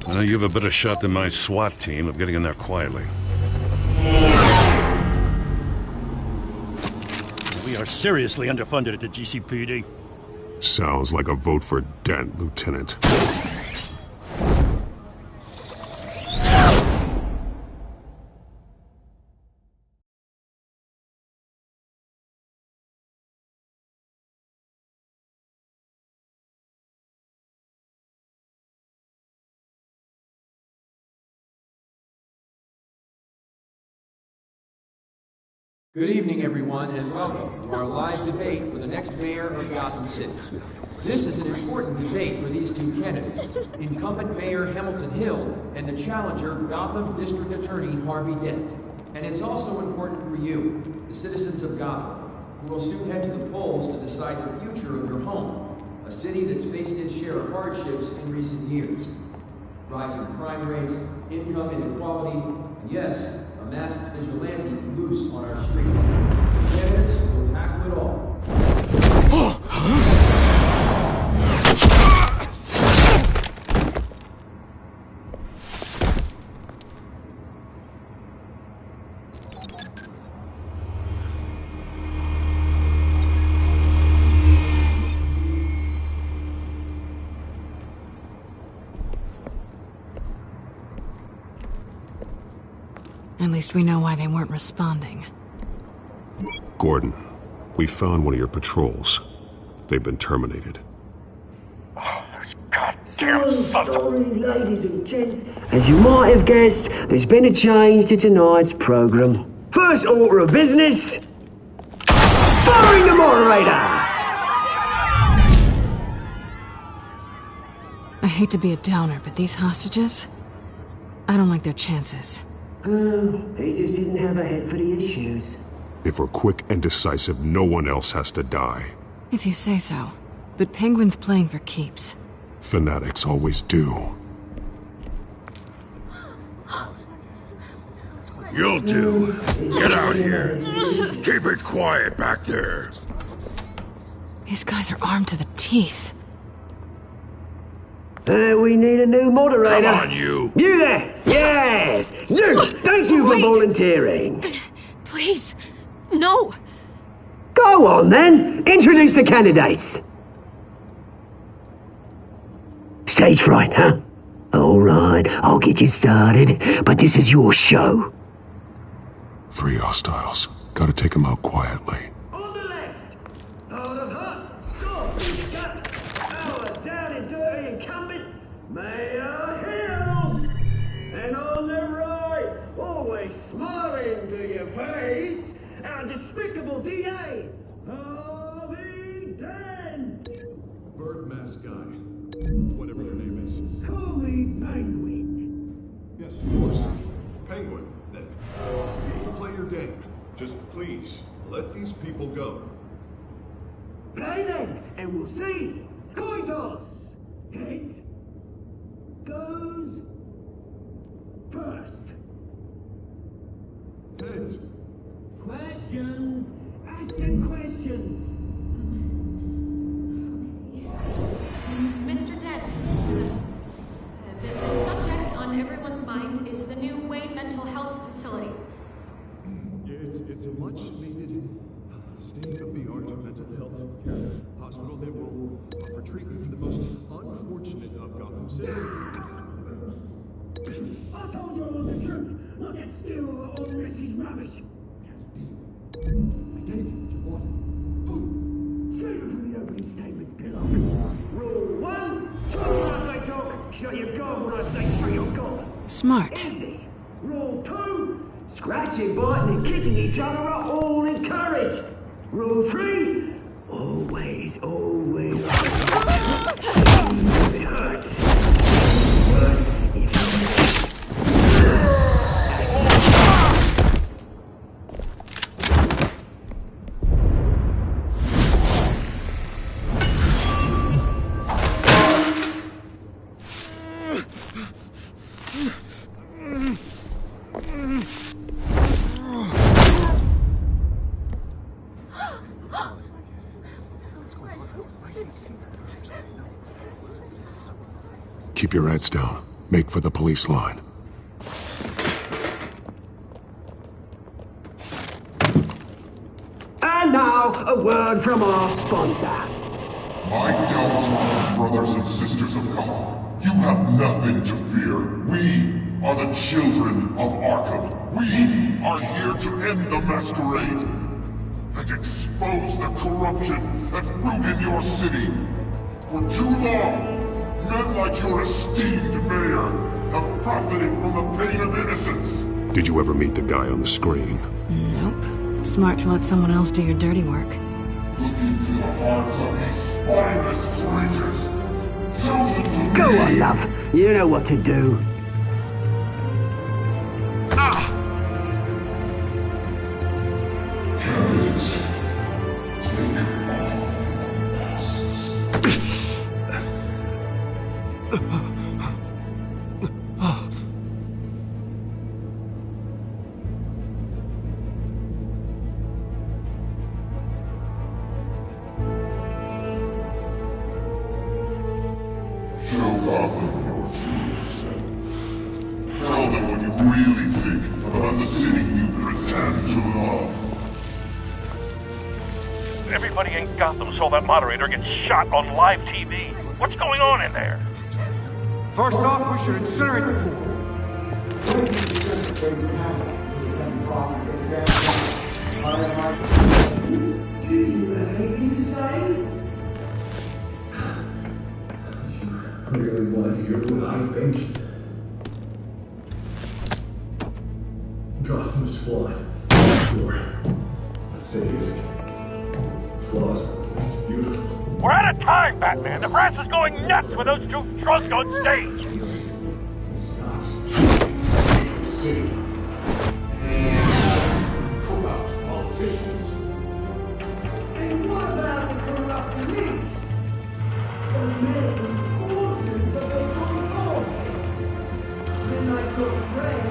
Well, you have a better shot than my SWAT team of getting in there quietly. We are seriously underfunded at the GCPD. Sounds like a vote for Dent, Lieutenant. Good evening, everyone, and welcome to our live debate for the next mayor of Gotham City. This is an important debate for these two candidates, incumbent Mayor Hamilton Hill and the challenger, Gotham District Attorney Harvey Dent. And it's also important for you, the citizens of Gotham, who will soon head to the polls to decide the future of your home, a city that's faced its share of hardships in recent years. Rising crime rates, income inequality, and yes, a masked vigilante loose on our streets. The candidates will tackle it all. At least we know why they weren't responding. Gordon, we found one of your patrols. They've been terminated. Oh, those goddamn sorry, ladies and gents. As you might have guessed, there's been a change to tonight's program. First order of business, firing the moderator! I hate to be a downer, but these hostages? I don't like their chances. He just didn't have a head for the issues. If we're quick and decisive, no one else has to die. If you say so. But Penguin's playing for keeps. Fanatics always do. You'll do. Get out here. Keep it quiet back there. These guys are armed to the teeth. We need a new moderator. Come on, you. You there! Yes! You! Thank you for volunteering. Please, no. Go on, then. Introduce the candidates. Stage fright, huh? All right, I'll get you started, but this is your show. 3 hostiles. Gotta take them out quietly. On the left, out of hot, soft, gut, our down and dirty incumbent, Mayor Hill. And on the right, always smiling to your face, our despicable DA, Harvey Dent. Bird mask guy. Whatever your name is. Call me Penguin. Yes, of course. Penguin, then. You play your game. Just please, let these people go. Play then, and we'll see. Coin toss. Heads goes first. Heads. Questions. Ask them questions. Mr. Dent, the subject on everyone's mind is the new Wayne Mental Health Facility. It's a much-needed state-of-the-art mental health care hospital that will offer treatment for the most unfortunate of Gotham citizens. I told you I want the truth, not that stew or Mrs. Rubbish. I gave you what you wanted. Save it for the opening statements, pillow. Rule 1, talk when I say talk, shut your gob when I say shut your gob. Smart. Easy. Rule 2, scratching, biting and kicking each other are all encouraged. Rule 3, always. It hurts. Worst, Keep your heads down. Make for the police line. And now, a word from our sponsor. My Talltele brothers and sisters of Gotham, you have nothing to fear. We are the children of Arkham. We are here to end the masquerade and expose the corruption that ruined your city. For too long, men like your esteemed mayor have profited from the pain of innocence. Did you ever meet the guy on the screen? Nope. Smart to let someone else do your dirty work. Look into the hearts of these spineless creatures, chosen to Go on, love. You know what to do. Candidates, click off passes. Show Gotham your true self. Tell them what you really think about the city you pretend to love. Everybody in Gotham saw that moderator get shot on live TV. What's going on in there? First off, we should incinerate the pool. Do you have anything to say? I really want to hear what I think. Gotham is flawed. Sure. Let's say it isn't. Flaws are beautiful. We're out of time, Batman. The brass is going nuts with those two drunks on stage. City. Corrupt politicians. And what about the corrupt elite? The millions, fortunes of the common Then my good friend,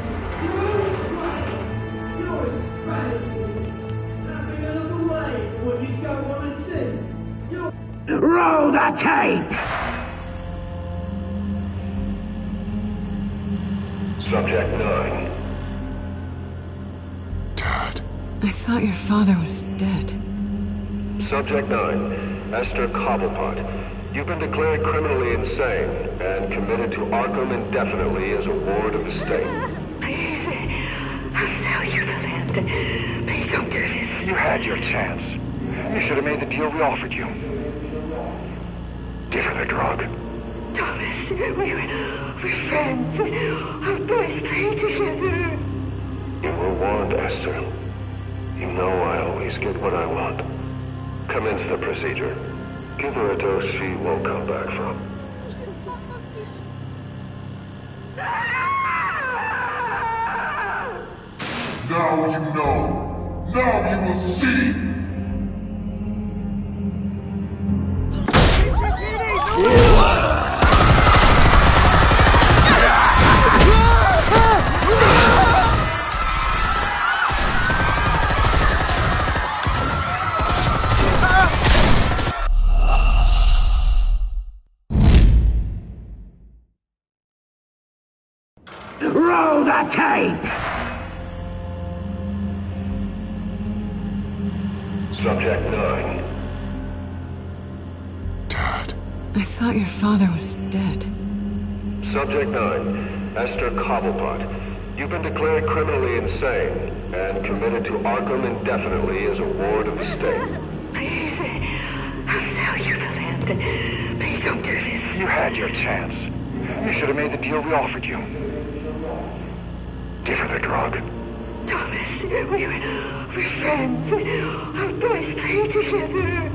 you're embarrassing. Nothing another way what you don't want to see. Roll the tape! Subject 9. I thought your father was dead. Subject 9. Esther Cobblepot. You've been declared criminally insane and committed to Arkham indefinitely as a ward of the state. Please, I'll sell you the land. Please don't do this. You had your chance. You should have made the deal we offered you. Give her the drug. Thomas, we're friends. Our boys play together. You were warned, Esther. You know I always get what I want. Commence the procedure. Give her a dose she won't come back from. Now you know. Now you will see. Roll the tape! Subject 9. I thought your father was dead. Subject 9, Esther Cobblepot. You've been declared criminally insane and committed to Arkham indefinitely as a ward of the state. Please, I'll sell you the land. Please don't do this. You had your chance. You should have made the deal we offered you. Give her the drug. Thomas, we're friends. Our boys play together.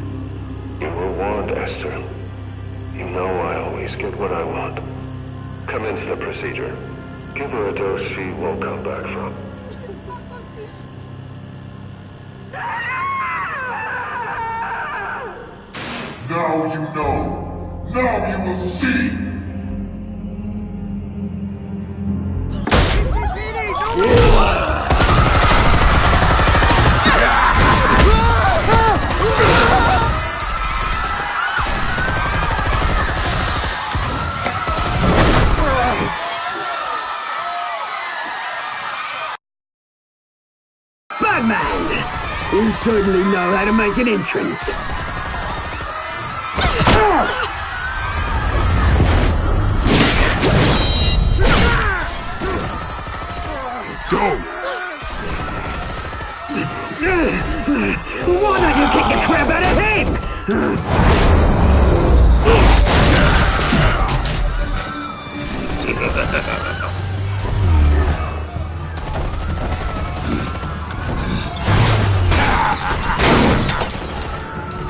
You were warned, Esther. You know I always get what I want. Commence the procedure. Give her a dose she won't come back from. Now you know. Now you will see. Batman! You certainly know how to make an entrance. Go! Why don't you kick the crap out of him?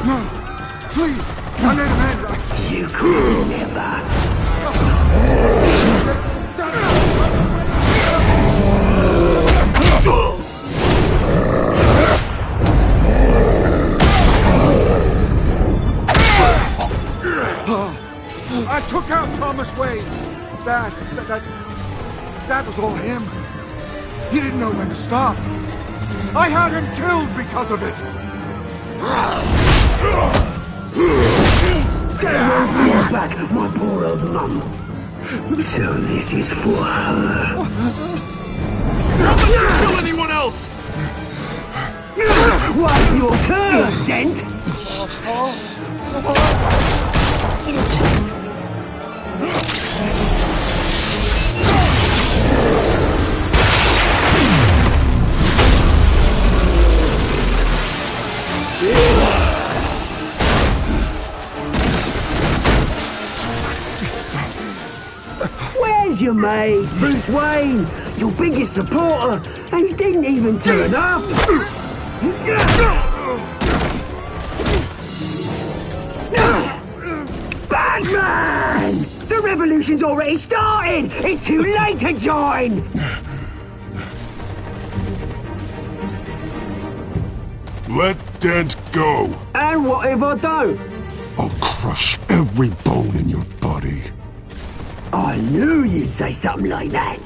No! Please! I made an end! You could never. I took out Thomas Wayne. That was all him. He didn't know when to stop. I had him killed because of it. Get back, my poor old mum. So this is for her. Don't let you kill anyone else! What's your turn, Dent? Where's your mate, Bruce Wayne? Your biggest supporter, and he didn't even turn up. Batman! The revolution's already started! It's too late to join! Let Dent go. And what if I don't? I'll crush every bone in your body. I knew you'd say something like that.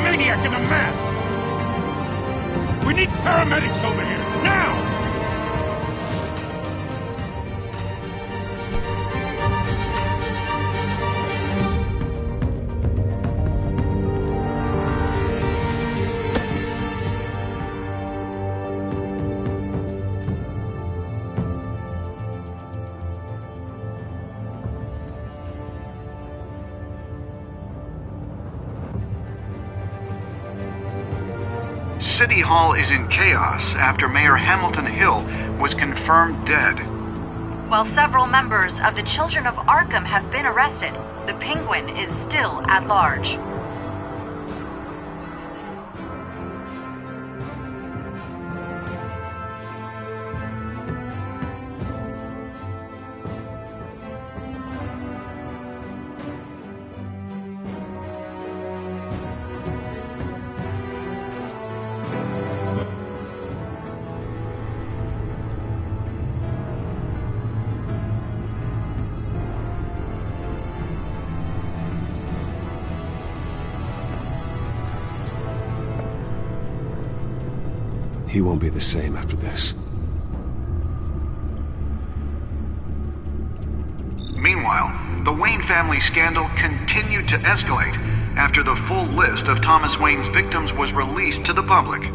maniac in a mask! We need paramedics over here, now! City Hall is in chaos after Mayor Hamilton Hill was confirmed dead. While several members of the Children of Arkham have been arrested, the Penguin is still at large. He won't be the same after this. Meanwhile, the Wayne family scandal continued to escalate after the full list of Thomas Wayne's victims was released to the public.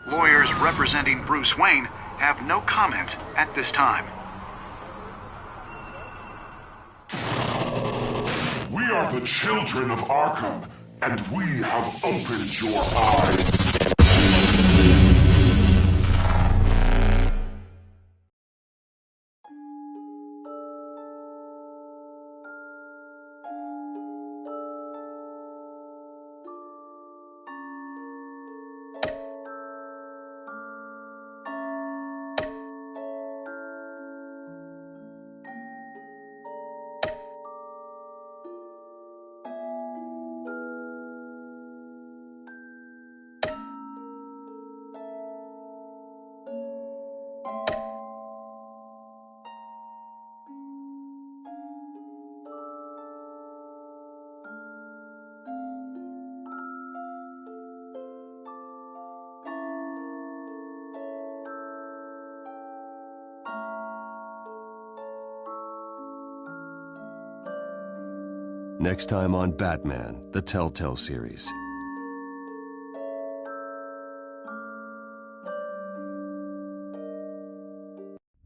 Lawyers representing Bruce Wayne have no comment at this time. We are the children of Arkham, and we have opened your eyes. Next time on Batman, the Telltale series.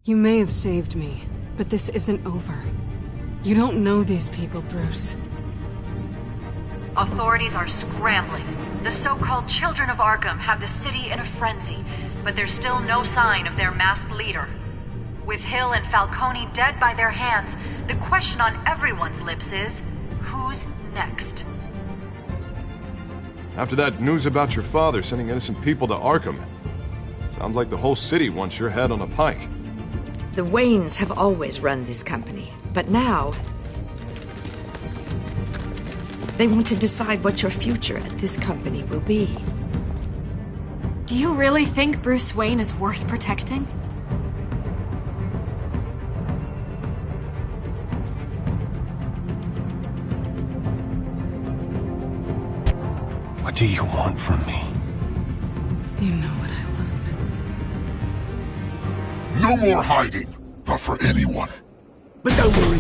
You may have saved me, but this isn't over. You don't know these people, Bruce. Authorities are scrambling. The so-called Children of Arkham have the city in a frenzy, but there's still no sign of their masked leader. With Hill and Falcone dead by their hands, the question on everyone's lips is, who's next? After that news about your father sending innocent people to Arkham, sounds like the whole city wants your head on a pike. The Waynes have always run this company, but now they want to decide what your future at this company will be. Do you really think Bruce Wayne is worth protecting? What do you want from me? You know what I want. No more hiding, not for anyone. But don't worry,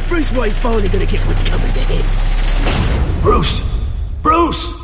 Bruce Wayne's finally gonna get what's coming to him. Bruce! Bruce!